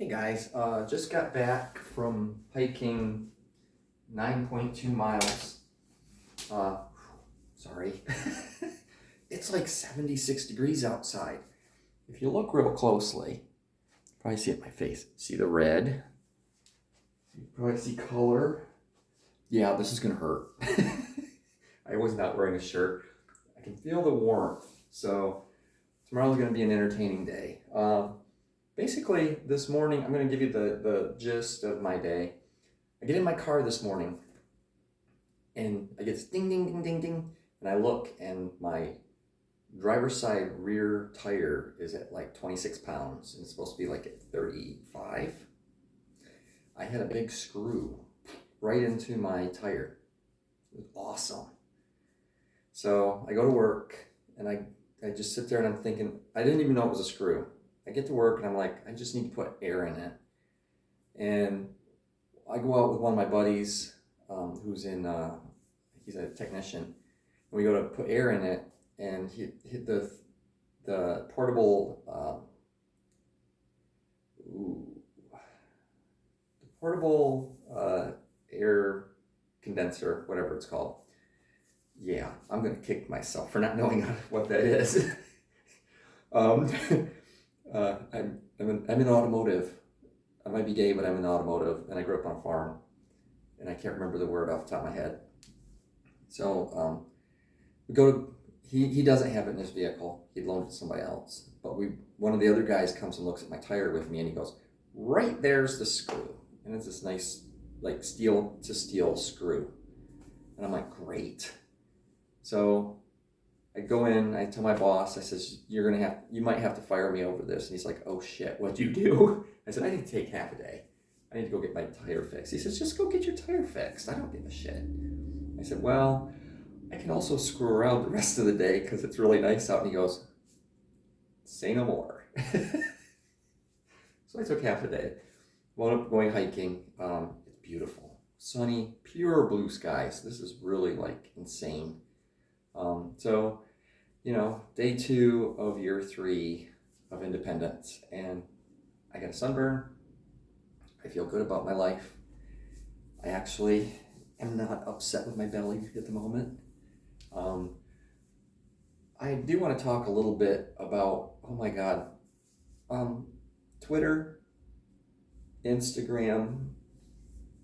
Hey guys, just got back from hiking 9.2 miles. Uh, Sorry. It's like 76 degrees outside. If you look real closely, probably see it in my face. See the red? You probably see color. Yeah, this is gonna hurt. I was not wearing a shirt. I can feel the warmth, so tomorrow's gonna be an entertaining day. Basically, this morning, I'm going to give you the gist of my day. I get in my car this morning, and I get this ding, ding, ding, ding, ding, and I look, and my driver's side rear tire is at like 26 pounds, and it's supposed to be like at 35. I had a big screw right into my tire. It was awesome. So I go to work, and I just sit there, and I'm thinking, I didn't even know it was a screw. I get to work and I'm like, I just need to put air in it. And I go out with one of my buddies who's he's a technician. And we go to put air in it, and he hit the portable, air condenser, whatever it's called. Yeah, I'm going to kick myself for not knowing what that is. I'm in automotive. I might be gay, but I'm in automotive, and I grew up on a farm, and I can't remember the word off the top of my head. So we go to, he doesn't have it in his vehicle. He loaned it to somebody else. But one of the other guys comes and looks at my tire with me, and he goes, right there's the screw. And it's this nice, like steel to steel screw. And I'm like, great. So I go in, I tell my boss, I says, you might have to fire me over this. And he's like, oh shit, what'd you do? I said, I need to take half a day. I need to go get my tire fixed. He says, just go get your tire fixed. I don't give a shit. I said, well, I can also screw around the rest of the day because it's really nice out. And he goes, say no more. So I took half a day. Wound up going hiking. It's beautiful. Sunny, pure blue skies. This is really like insane. So, day 2 of year 3 of independence, and I got a sunburn. I feel good about my life. I actually am not upset with my belly at the moment. I do want to talk a little bit about, oh my God, Twitter, Instagram,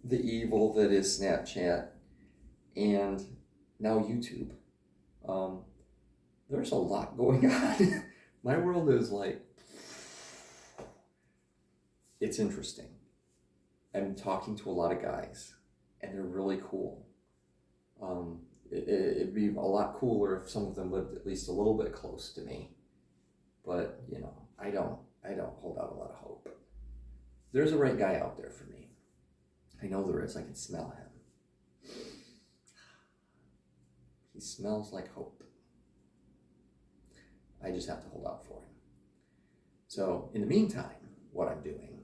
the evil that is Snapchat, and now YouTube. There's a lot going on. My world is like, it's interesting. I'm talking to a lot of guys, and they're really cool. It'd be a lot cooler if some of them lived at least a little bit close to me. But, I don't hold out a lot of hope. There's a right guy out there for me. I know there is. I can smell him. He smells like hope. I just have to hold out for him. So, in the meantime, what I'm doing,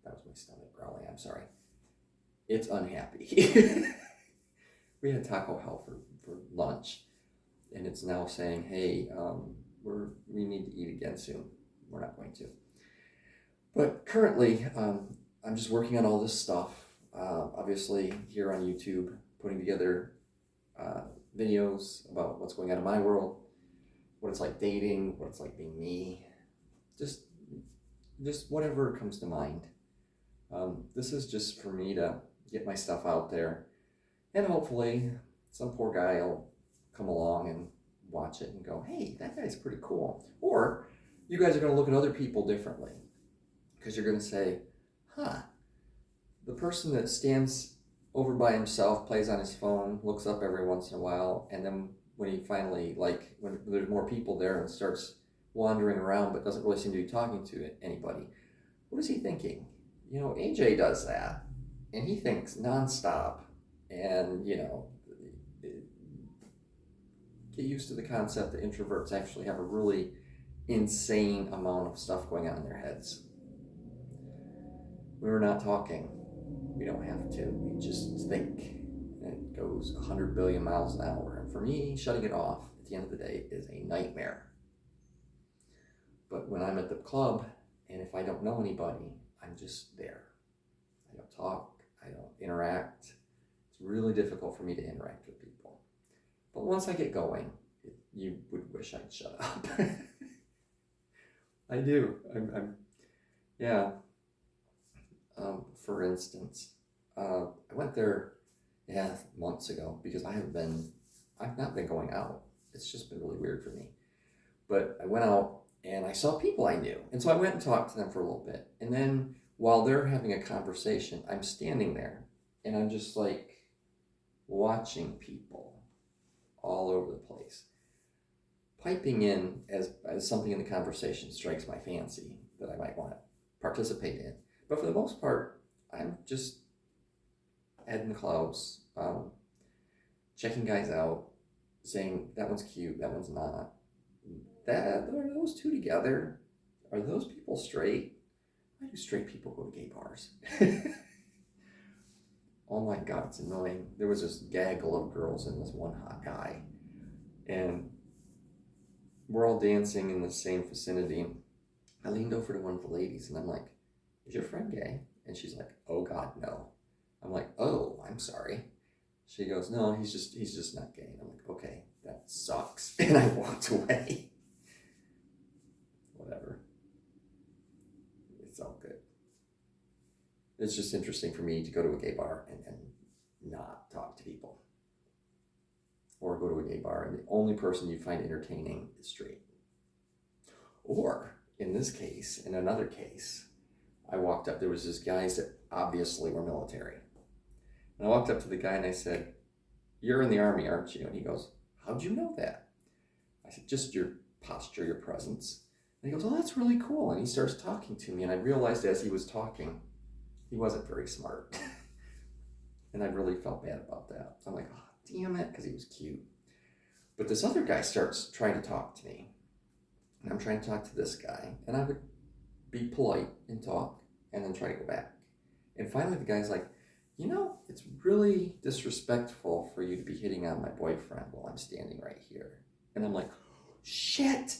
that was my stomach growling, I'm sorry. It's unhappy. We had Taco Hell for lunch, and it's now saying, hey, we need to eat again soon. We're not going to. But currently, I'm just working on all this stuff. Obviously, here on YouTube, putting together videos about what's going on in my world, what it's like dating, what it's like being me, just whatever comes to mind. This is just for me to get my stuff out there, and hopefully some poor guy will come along and watch it and go, hey, that guy's pretty cool. Or you guys are going to look at other people differently, because you're going to say, the person that stands over by himself, plays on his phone, looks up every once in a while, and then when he finally, when there's more people there and starts wandering around but doesn't really seem to be talking to anybody, what is he thinking? AJ does that, and he thinks nonstop, and, get used to the concept that introverts actually have a really insane amount of stuff going on in their heads. When we're not talking, we don't have to. We just think. And it goes 100 billion miles an hour. And for me, shutting it off at the end of the day is a nightmare. But when I'm at the club And if I don't know anybody, I'm just there. I don't talk, I don't interact. It's really difficult for me to interact with people. But once I get going, you would wish I'd shut up. I do. Yeah. For instance, I went there, months ago because I've not been going out. It's just been really weird for me. But I went out and I saw people I knew. And so I went and talked to them for a little bit. And then while they're having a conversation, I'm standing there and I'm just like watching people all over the place. Piping in as something in the conversation strikes my fancy that I might want to participate in. But for the most part, I'm just head in the clouds, checking guys out, saying that one's cute, that one's not. Are those two together? Are those people straight? Why do straight people go to gay bars? Oh my God, it's annoying. There was this gaggle of girls and this one hot guy. And we're all dancing in the same vicinity. I leaned over to one of the ladies and I'm like, is your friend gay? And she's like, oh God, no. I'm like, oh, I'm sorry. She goes, no, he's just not gay. And I'm like, okay, that sucks. And I walked away. Whatever. It's all good. It's just interesting for me to go to a gay bar and not talk to people. Or go to a gay bar and the only person you find entertaining is straight. Or, in this case, in another case, I walked up, there was this guys that obviously were military. And I walked up to the guy and I said, you're in the Army, aren't you? And he goes, how'd you know that? I said, just your posture, your presence. And he goes, oh, that's really cool. And he starts talking to me. And I realized as he was talking, he wasn't very smart. And I really felt bad about that. So I'm like, oh, damn it, because he was cute. But this other guy starts trying to talk to me. And I'm trying to talk to this guy. And I would be polite and talk and then try to go back. And finally the guy's like, you know, it's really disrespectful for you to be hitting on my boyfriend while I'm standing right here. And I'm like, shit,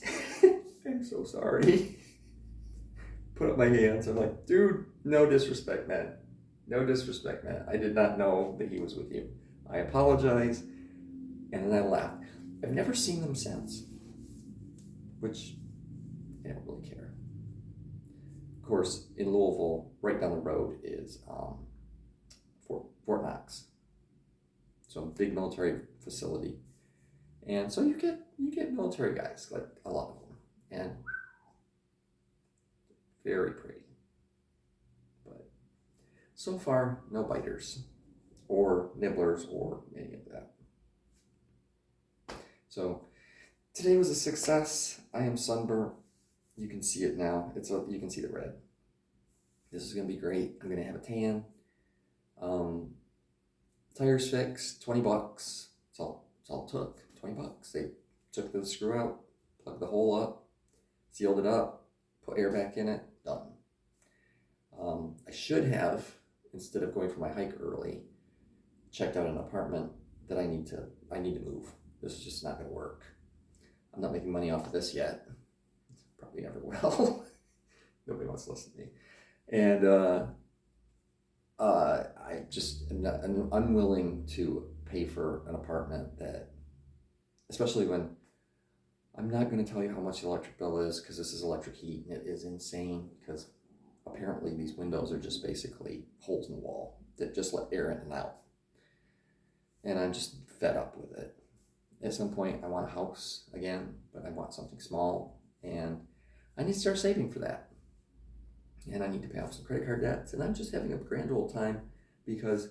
I'm so sorry. Put up my hands. I'm like, dude, no disrespect, man. No disrespect, man. I did not know that he was with you. I apologize. And then I laughed. I've never seen them since, which I don't really care. Of course, in Louisville, right down the road is Fort Knox. So a big military facility. And so you get military guys, like a lot of them. And very pretty. But so far, no biters or nibblers or any of that. So today was a success. I am sunburnt. You can see it now. You can see the red. This is gonna be great. I'm gonna have a tan. Tires fixed, $20. It's all it took. $20. They took the screw out, plugged the hole up, sealed it up, put air back in it, done. I should have, instead of going for my hike early, checked out an apartment that I need to move. This is just not gonna work. I'm not making money off of this yet. Probably never will. Nobody wants to listen to me. And I just am unwilling to pay for an apartment that, especially when I'm not going to tell you how much the electric bill is because this is electric heat and it is insane because apparently these windows are just basically holes in the wall that just let air in and out. And I'm just fed up with it. At some point I want a house again, but I want something small and I need to start saving for that. And I need to pay off some credit card debts. And I'm just having a grand old time because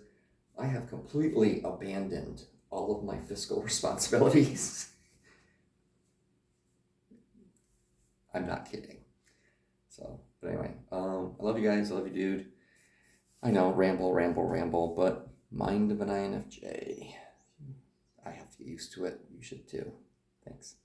I have completely abandoned all of my fiscal responsibilities. I'm not kidding. So, but anyway, I love you guys. I love you, dude. I know, ramble, but mind of an INFJ. I have to get used to it. You should too. Thanks.